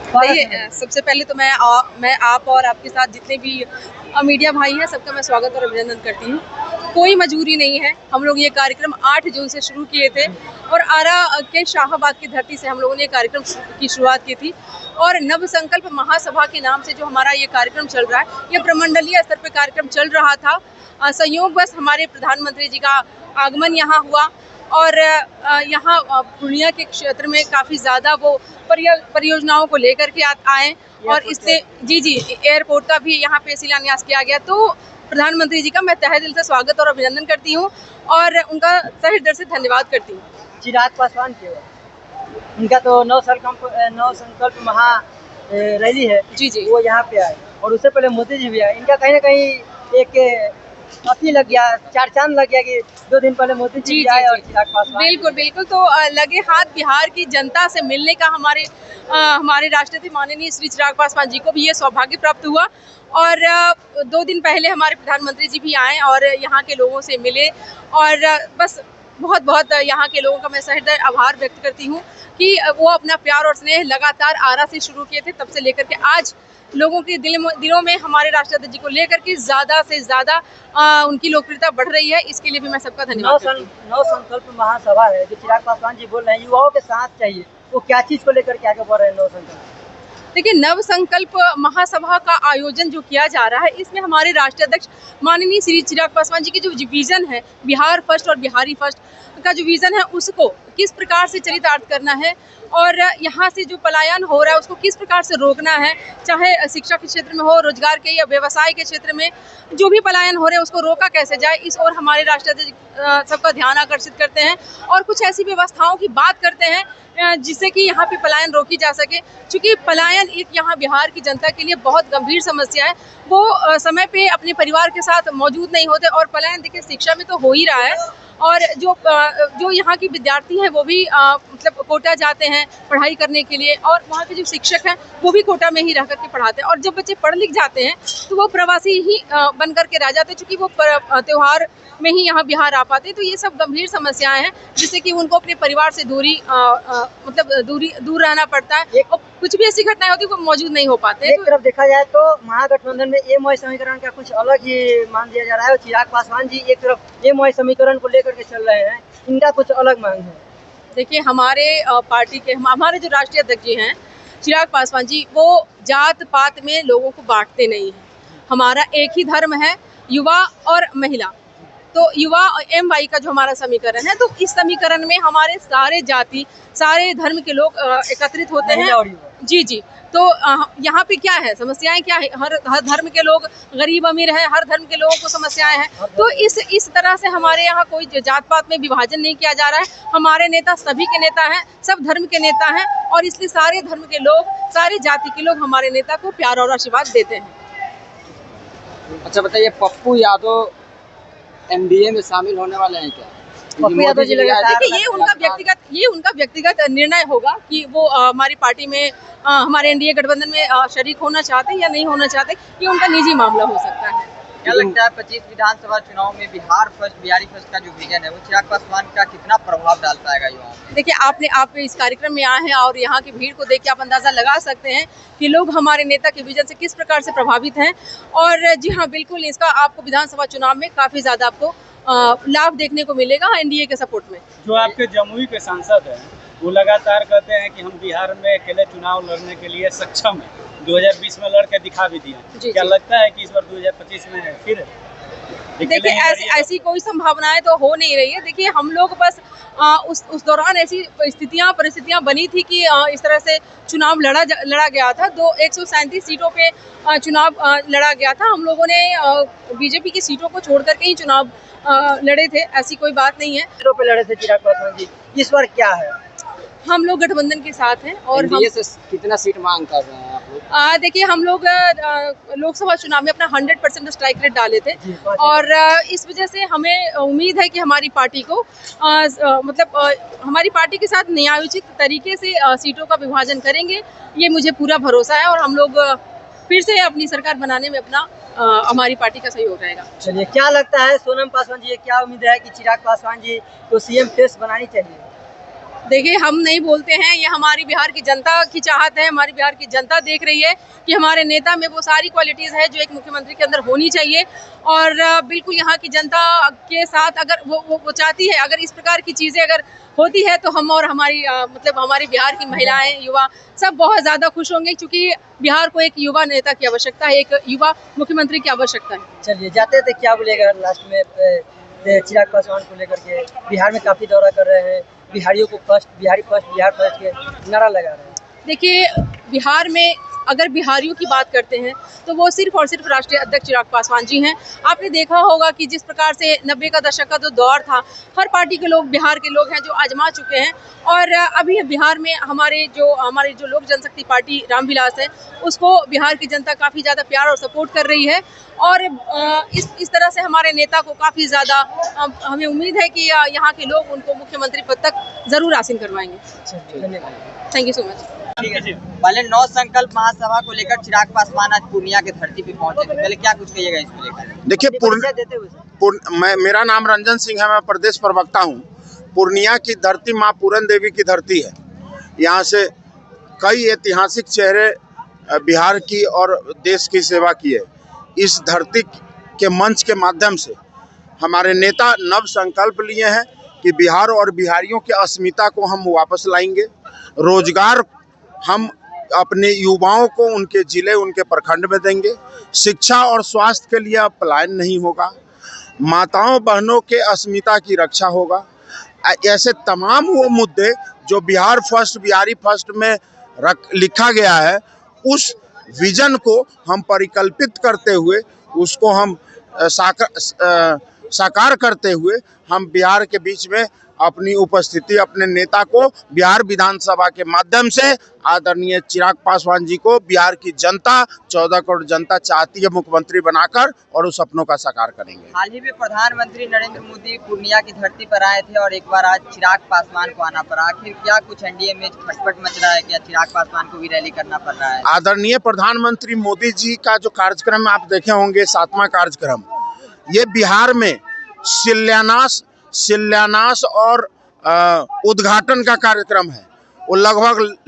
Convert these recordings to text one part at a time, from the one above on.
देखिए, सबसे पहले तो मैं आप और आपके साथ जितने भी मीडिया भाई हैं सबका मैं स्वागत और अभिनंदन करती हूँ। कोई मजबूरी नहीं है, हम लोग ये कार्यक्रम 8 जून से शुरू किए थे और आरा के शाहाबाद की धरती से हम लोगों ने ये कार्यक्रम की शुरुआत की थी और नव संकल्प महासभा के नाम से जो हमारा ये कार्यक्रम चल रहा है, ये प्रमंडलीय स्तर पर कार्यक्रम चल रहा था। संयोगवश हमारे प्रधानमंत्री जी का आगमन यहाँ हुआ और यहाँ पूर्णिया के क्षेत्र में काफ़ी ज़्यादा वो परियोजनाओं को लेकर के आए और इससे जी एयरपोर्ट का भी यहाँ पे शिलान्यास किया गया। तो प्रधानमंत्री जी का मैं तहे दिल से स्वागत और अभिनंदन करती हूँ और उनका तहे दिल से धन्यवाद करती हूँ। चिराग पासवान के इनका तो नौ संकल्प महा रैली है जी वो यहाँ पे आए और उससे पहले मोदी जी भी आए। इनका कहीं ना कहीं एक काफी लग गया, 4 चांद लग गया कि 2 दिन पहले मोदी जी आए और चिराग पासवान। बिल्कुल तो लगे हाथ बिहार की जनता से मिलने का हमारे राष्ट्रपति माननीय श्री चिराग पासवान जी को भी ये सौभाग्य प्राप्त हुआ और 2 दिन पहले हमारे प्रधानमंत्री जी भी आए और यहाँ के लोगों से मिले और बस बहुत यहाँ के लोगों का मैं सहृदय आभार व्यक्त करती हूँ कि वो अपना प्यार और स्नेह लगातार आरा से शुरू किए थे, तब से लेकर के आज लोगों के दिलों में हमारे राष्ट्रपति जी को लेकर के ज़्यादा से ज़्यादा उनकी लोकप्रियता बढ़ रही है। इसके लिए भी मैं सबका धन्यवाद करती हूँ। नौ संकल्प महासभा है जो चिराग पासवान जी बोल रहे हैं, युवाओं के साथ चाहिए, वो क्या चीज़ को लेकर के आगे बढ़ रहे हैं नौ संकल्प? देखिए, नव संकल्प महासभा का आयोजन जो किया जा रहा है इसमें हमारे राष्ट्रीय अध्यक्ष माननीय श्री चिराग पासवान जी की जो विजन है बिहार फर्स्ट और बिहारी फर्स्ट का जो विजन है उसको किस प्रकार से चरितार्थ करना है और यहाँ से जो पलायन हो रहा है उसको किस प्रकार से रोकना है, चाहे शिक्षा के क्षेत्र में हो, रोजगार के या व्यवसाय के क्षेत्र में जो भी पलायन हो रहे हैं उसको रोका कैसे जाए, इस ओर हमारे राष्ट्रपति सबका ध्यान आकर्षित करते हैं और कुछ ऐसी व्यवस्थाओं की बात करते हैं जिससे कि यहाँ पे पलायन रोकी जा सके। क्योंकि पलायन एक यहाँ बिहार की जनता के लिए बहुत गंभीर समस्या है, वो समय पे अपने परिवार के साथ मौजूद नहीं होते और पलायन देखिए शिक्षा में तो हो ही रहा है और जो यहाँ के विद्यार्थी हैं वो भी मतलब कोटा जाते हैं पढ़ाई करने के लिए और वहाँ के जो शिक्षक हैं वो भी कोटा में ही रह करके पढ़ाते हैं और जब बच्चे पढ़ लिख जाते हैं तो वो प्रवासी ही बन करके रह जाते हैं, चूँकि वो त्यौहार में ही यहाँ बिहार आ पाते हैं। तो ये सब गंभीर समस्याएं हैं जिससे कि उनको अपने परिवार से दूर रहना पड़ता है और कुछ भी ऐसी घटनाएं होती है वो मौजूद नहीं हो पाते। एक तरफ देखा जाए तो महागठबंधन में एमओआई समीकरण का कुछ अलग ही मान दिया जा रहा है और चिराग पासवान जी एक तरफ एमओआई समीकरण को लेकर के चल रहे हैं, इनका कुछ अलग मांग है। देखिए, हमारे पार्टी के हमारे जो राष्ट्रीय अध्यक्ष जी हैं चिराग पासवान जी, वो जात पात में लोगों को बांटते नहीं हैं। हमारा एक ही धर्म है, युवा और महिला। तो युवा एमवाई का जो हमारा समीकरण है, तो इस समीकरण में हमारे सारे जाति सारे धर्म के लोग एकत्रित होते हैं। जी तो यहाँ पे क्या है, समस्याएं क्या है, हर धर्म के लोग गरीब अमीर हैं, हर धर्म के लोगों को समस्याएं हैं। तो इस तरह से हमारे यहाँ कोई जात पात में विभाजन नहीं किया जा रहा है। हमारे नेता सभी के नेता हैं, सब धर्म के नेता हैं और इसलिए सारे धर्म के लोग सारे जाति के लोग हमारे नेता को प्यार और आशीर्वाद देते हैं। अच्छा बताइए, पप्पू यादव एनडीए में शामिल होने वाले हैं क्या? पप्पू यादव जी देखिए, ये उनका व्यक्तिगत निर्णय होगा कि वो हमारी पार्टी में हमारे एनडीए गठबंधन में शरीक होना चाहते हैं या नहीं होना चाहते, ये उनका निजी मामला हो सकता है। क्या लगता है 25 विधानसभा चुनाव में बिहार फर्स्ट बिहारी फर्स्ट का जो विजन है वो चिराग पासवान का कितना प्रभाव डाल पाएगा युवाओं में? देखिए, आप इस कार्यक्रम में आए हैं और यहाँ की भीड़ को देख के आप अंदाजा लगा सकते हैं कि लोग हमारे नेता के विजन से किस प्रकार से प्रभावित हैं और जी हाँ, बिल्कुल इसका आपको विधानसभा चुनाव में काफी ज्यादा आपको लाभ देखने को मिलेगा एनडीए के सपोर्ट में। जो आपके जमुई के सांसद हैं वो लगातार कहते हैं कि हम बिहार में अकेले चुनाव लड़ने के लिए सक्षम हैं, 2020 में लड़ के दिखा भी दिया। क्या लगता है कि इस बार 2025 में फिर? देखिए, ऐसी कोई संभावनाएं तो हो नहीं रही है। देखिए, हम लोग बस उस दौरान ऐसी परिस्थितियां बनी थी कि इस तरह से चुनाव लड़ा गया था। 137 सीटों पे चुनाव लड़ा गया था। हम लोगों ने बीजेपी की सीटों को छोड़ करके ही चुनाव लड़े थे, ऐसी कोई बात नहीं है। सीटों पे लड़े थे चिराग पासवान जी, इस बार क्या है? हम लोग गठबंधन के साथ हैं और हम से कितना सीट मांग कर रहे हैं आप लोग? देखिए, हम लोग लोकसभा चुनाव में अपना 100% स्ट्राइक रेट डाले थे और इस वजह से हमें उम्मीद है कि हमारी पार्टी को हमारी पार्टी के साथ न्यायोचित तरीके से सीटों का विभाजन करेंगे, ये मुझे पूरा भरोसा है और हम लोग फिर से अपनी सरकार बनाने में अपना हमारी पार्टी का सहयोग रहेगा। चलिए, क्या लगता है सोनम पासवान जी, क्या उम्मीद है कि चिराग पासवान जी को सीएम फेस बनानी चाहिए? देखिए, हम नहीं बोलते हैं, ये हमारी बिहार की जनता की चाहत है। हमारी बिहार की जनता देख रही है कि हमारे नेता में वो सारी क्वालिटीज़ है जो एक मुख्यमंत्री के अंदर होनी चाहिए। और बिल्कुल यहाँ की जनता के साथ अगर वो चाहती है, अगर इस प्रकार की चीज़ें अगर होती है तो हम और हमारी मतलब हमारी बिहार की महिलाएं, युवा सब बहुत ज़्यादा खुश होंगे, क्योंकि बिहार को एक युवा नेता की आवश्यकता है, एक युवा मुख्यमंत्री की आवश्यकता है। चलिए, जाते थे क्या बोलेगा लास्ट में चिराग पासवान को लेकर के? बिहार में काफ़ी दौरा कर रहे हैं, बिहारियों को बिहार फर्स्ट के नारा लगा रहे हैं। देखिए, बिहार में अगर बिहारियों की बात करते हैं तो वो सिर्फ और सिर्फ राष्ट्रीय अध्यक्ष चिराग पासवान जी हैं। आपने देखा होगा कि जिस प्रकार से 90 का दशक का जो दौर था, हर पार्टी के लोग बिहार के लोग हैं जो आजमा चुके हैं। और अभी बिहार में हमारी जो लोक जनशक्ति पार्टी रामविलास है, उसको बिहार की जनता काफ़ी ज़्यादा प्यार और सपोर्ट कर रही है। और इस तरह से हमारे नेता को काफ़ी ज़्यादा हमें उम्मीद है कि यहाँ के लोग उनको मुख्यमंत्री पद तक ज़रूर आसीन करवाएंगे। धन्यवाद। Thank you so much. ठीक है। पहले 9 संकल्प महासभा को लेकर चिराग पासवान आज पूर्णिया की धरती पे पहुंचे थे, पहले क्या कुछ कहिएगा इसको लेकर? देखिए, मेरा नाम रंजन सिंह है, मैं प्रदेश प्रवक्ता हूँ। पूर्णिया की धरती माँ पूरन देवी की धरती है। यहाँ से कई ऐतिहासिक चेहरे बिहार की और देश की सेवा किए। इस धरती के मंच के माध्यम से हमारे नेता नव संकल्प लिए हैं कि बिहार और बिहारियों की अस्मिता को हम वापस लाएंगे। रोजगार हम अपने युवाओं को उनके जिले, उनके प्रखंड में देंगे। शिक्षा और स्वास्थ्य के लिए अब पलायन नहीं होगा। माताओं बहनों के अस्मिता की रक्षा होगा। ऐसे तमाम वो मुद्दे जो बिहार फर्स्ट, बिहारी फर्स्ट में लिखा गया है, उस विजन को हम परिकल्पित करते हुए, उसको हम साकार करते हुए हम बिहार के बीच में अपनी उपस्थिति, अपने नेता को बिहार विधानसभा के माध्यम से आदरणीय चिराग पासवान जी को बिहार की जनता, 14 करोड़ जनता चाहती है मुख्यमंत्री बनाकर, और उस सपनों का साकार करेंगे। हाल ही में प्रधानमंत्री नरेंद्र मोदी पूर्णिया की धरती पर आए थे और एक बार आज चिराग पासवान को आना पड़ा। आखिर क्या कुछ एनडीए में खटपट मच रहा है? क्या चिराग पासवान को भी रैली करना पड़ रहा है? आदरणीय प्रधानमंत्री मोदी जी का जो कार्यक्रम आप देखे होंगे, 7वां कार्यक्रम, ये बिहार में शिलान्यास और उद्घाटन का कार्यक्रम है। वो लगभग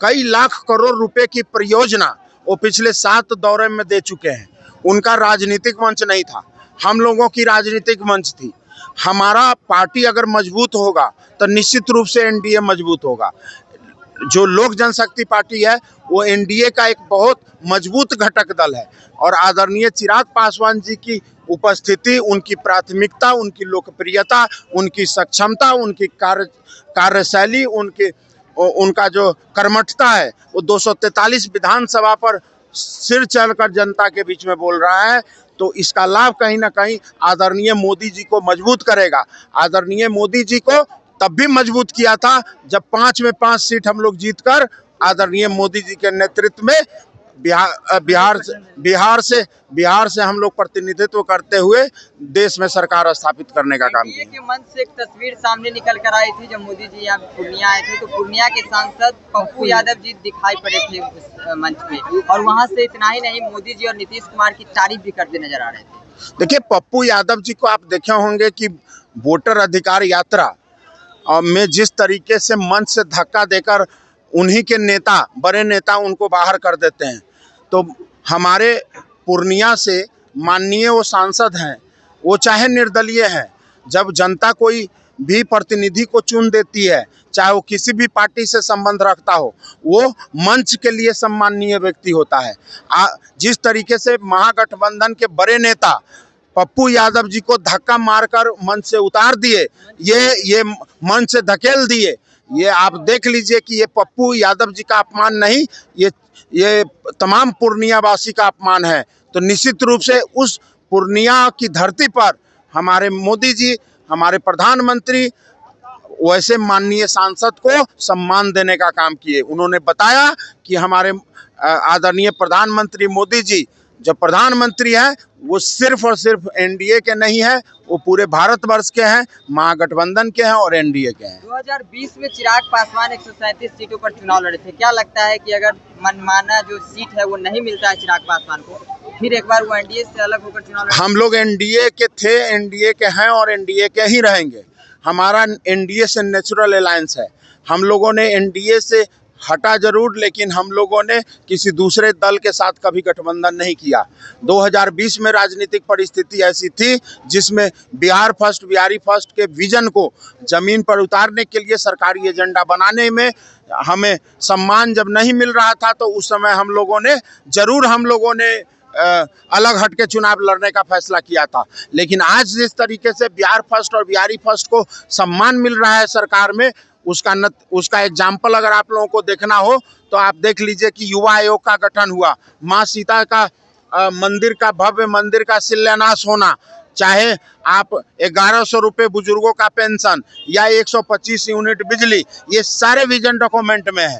कई लाख करोड़ रुपए की परियोजना वो पिछले 7 दौरे में दे चुके हैं। उनका राजनीतिक मंच नहीं था, हम लोगों की राजनीतिक मंच थी। हमारा पार्टी अगर मजबूत होगा तो निश्चित रूप से एनडीए मजबूत होगा। जो लोक जनशक्ति पार्टी है वो एनडीए का एक बहुत मजबूत घटक दल है। और आदरणीय चिराग पासवान जी की उपस्थिति, उनकी प्राथमिकता, उनकी लोकप्रियता, उनकी सक्षमता, उनकी कार्यशैली, उनका जो कर्मठता है, वो 243 विधानसभा पर सिर चढ़कर जनता के बीच में बोल रहा है। तो इसका लाभ कहीं ना कहीं आदरणीय मोदी जी को मजबूत करेगा। आदरणीय मोदी जी को तब भी मजबूत किया था जब 5 में 5 सीट हम लोग जीतकर आदरणीय मोदी जी के नेतृत्व में बिहार से हम लोग प्रतिनिधित्व करते हुए देश में सरकार स्थापित करने का काम किया। के मंच से एक तस्वीर सामने निकल कर आई थी जब मोदी जी यहाँ पूर्णिया आए थे, तो पूर्णिया के सांसद पप्पू यादव जी दिखाई पड़े थे उस मंच पे, और वहाँ से इतना ही नहीं, मोदी जी और नीतीश कुमार की तारीफ भी करते नजर आ रहे थे। देखिए, पप्पू यादव जी को आप देखे होंगे कि वोटर अधिकार यात्रा में जिस तरीके से मंच से धक्का देकर उन्हीं के नेता, बड़े नेता उनको बाहर कर देते हैं। तो हमारे पूर्णिया से माननीय वो सांसद हैं, वो चाहे निर्दलीय हैं, जब जनता कोई भी प्रतिनिधि को चुन देती है, चाहे वो किसी भी पार्टी से संबंध रखता हो, वो मंच के लिए सम्माननीय व्यक्ति होता है। जिस तरीके से महागठबंधन के बड़े नेता पप्पू यादव जी को धक्का मारकर मंच से उतार दिए, ये मंच से धकेल दिए, ये आप देख लीजिए कि ये पप्पू यादव जी का अपमान नहीं, ये तमाम पूर्णिया वासी का अपमान है। तो निश्चित रूप से उस पूर्णिया की धरती पर हमारे मोदी जी, हमारे प्रधानमंत्री वैसे माननीय सांसद को सम्मान देने का काम किए। उन्होंने बताया कि हमारे आदरणीय प्रधानमंत्री मोदी जी जो प्रधानमंत्री हैं वो सिर्फ और सिर्फ एनडीए के नहीं है, वो पूरे भारतवर्ष के हैं, महागठबंधन के हैं और एनडीए के हैं। 2020 में चिराग पासवान 137 सीटों पर चुनाव लड़े थे। क्या लगता है कि अगर मनमाना जो सीट है वो नहीं मिलता है चिराग पासवान को, फिर एक बार वो एनडीए से अलग होकर चुनाव लड़े? हम लोग एनडीए के थे, एनडीए के हैं और एनडीए के ही रहेंगे। हमारा एनडीए से नेचुरल अलायंस है। हम लोगों ने एनडीए से हटा जरूर, लेकिन हम लोगों ने किसी दूसरे दल के साथ कभी गठबंधन नहीं किया। 2020 में राजनीतिक परिस्थिति ऐसी थी जिसमें बिहार फर्स्ट, बिहारी फर्स्ट के विजन को जमीन पर उतारने के लिए, सरकारी एजेंडा बनाने में हमें सम्मान जब नहीं मिल रहा था, तो उस समय हम लोगों ने अलग हट के चुनाव लड़ने का फैसला किया था। लेकिन आज जिस तरीके से बिहार फर्स्ट और बिहारी फर्स्ट को सम्मान मिल रहा है सरकार में, उसका एग्जाम्पल अगर आप लोगों को देखना हो तो आप देख लीजिए कि युवा आयोग का गठन हुआ, माँ सीता का मंदिर का, भव्य मंदिर का शिलान्यास होना, चाहे आप 1100 रुपये बुजुर्गों का पेंशन या 125 यूनिट बिजली, ये सारे विजन डॉक्यूमेंट में है।